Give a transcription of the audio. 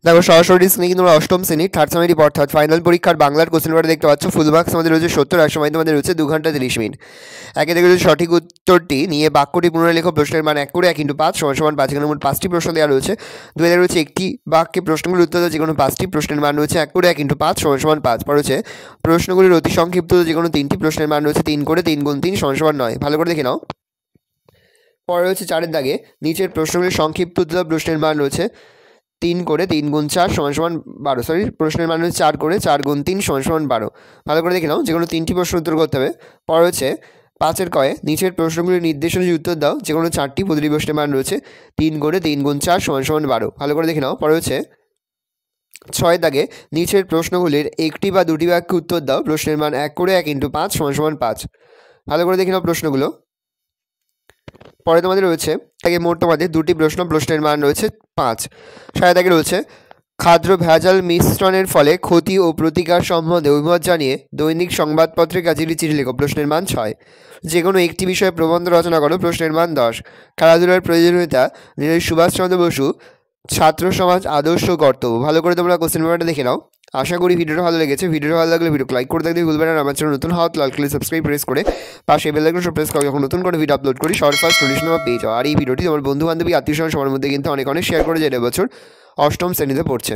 দেখো সরাসরি স্ক্রিনে কিন্তু তোমরা অষ্টম শ্রেণীর থার্ড সেমিস্টার অর্থাৎ ফাইনাল পরীক্ষার বাংলার কোশ্চেন পেপার দেখতে পাচ্ছ। ফুল মার্কস আমাদের রয়েছে 70 আর সময় তোমাদের রয়েছে 2 ঘন্টা 30 মিনিট। একে থেকে যদি সঠিক উত্তরটি নিয়ে বাক্যটি পুনরায় লেখো, প্রশ্নের মান 1 করে 1 × 5 = 5। এখানে মোট 5টি প্রশ্ন দেওয়া রয়েছে। 2 এর রয়েছে একটি বাক্যে প্রশ্নগুলির উত্তর দাও, যে কোনো 5টি প্রশ্নের মান রয়েছে 1 করে 1 × 5 = 5। পর রয়েছে প্রশ্নগুলির অতি সংক্ষিপ্ত, যে কোনো 3টি প্রশ্নের মান রয়েছে 3 করে 3 × 3 = 9। ভালো করে দেখে নাও। পরে রয়েছে 4-এর দাগে নিচের প্রশ্নগুলির সংক্ষিপ্ত উত্তর, প্রশ্নের মান রয়েছে 3 করে 3 × 4 = 12। সরি, প্রশ্নের মান হচ্ছে 4 করে 4 × 3 = 12। ভালো করে দেখে নাও, যে কোনো 3টি প্রশ্ন উত্তর করতে হবে। পরে হচ্ছে 5-এর কয়ে নিচের প্রশ্নগুলির নির্দেশ অনুযায়ী উত্তর দাও, যে কোনো 4টি, প্রতিটি প্রশ্নের মান রয়েছে 3 করে 3 × 4 = 12। ভালো করে দেখে নাও। পরে হচ্ছে 6-এর দাগে নিচের প্রশ্নগুলির একটি বা দুটি বাক্যে উত্তর দাও, প্রশ্নের মান 1 করে 1 × 5 = 5। ভালো করে দেখে নাও প্রশ্নগুলো। পরে তোমাদের রয়েছে মোট তোমাদের 2টি প্রশ্ন, প্রশ্নের মান রয়েছে 5। 7 দাগে রয়েছে খাদ্য ভেজাল মিশ্রণের ফলে ক্ষতি ও প্রতিকার সম্বন্ধে অভিমত জানিয়ে দৈনিক সংবাদপত্রে কাজেরই চিঠি লেখো, প্রশ্নের মান 6। যে কোনো একটি বিষয়ে প্রবন্ধ রচনা করো, প্রশ্নের মান 10। খেলাধুলার প্রয়োজনীয়তা, নেতাজি সুভাষচন্দ্র বসু ছাত্র সমাজ আদর্শ কর্তব্য। ভালো করে তোমরা কোশ্চেন পেপারটা দেখে নাও। আশা করি ভিডিওটা ভালো লেগেছে। ভিডিওটা ভালো লাগলে ভিডিও লাইক করে থাকলে ভুলবেন না। আমার চ্যানেল নতুন হওয়া লাল কালার সাবস্ক্রাইব প্রেস করে পাশে বেল আইকন প্রেস করে যখন নতুন করে ভিডিও আপলোড করি সবার ফার্স্ট নোটিফিকেশন পেয়ে যাও। আর এই ভিডিওটি তোমার বন্ধু বান্ধবী আত্মীয় স্বজন সবার মধ্যে কিন্তু অনেক অনেক শেয়ার করে, যে এবছর অষ্টম শ্রেণীতে পড়ছে।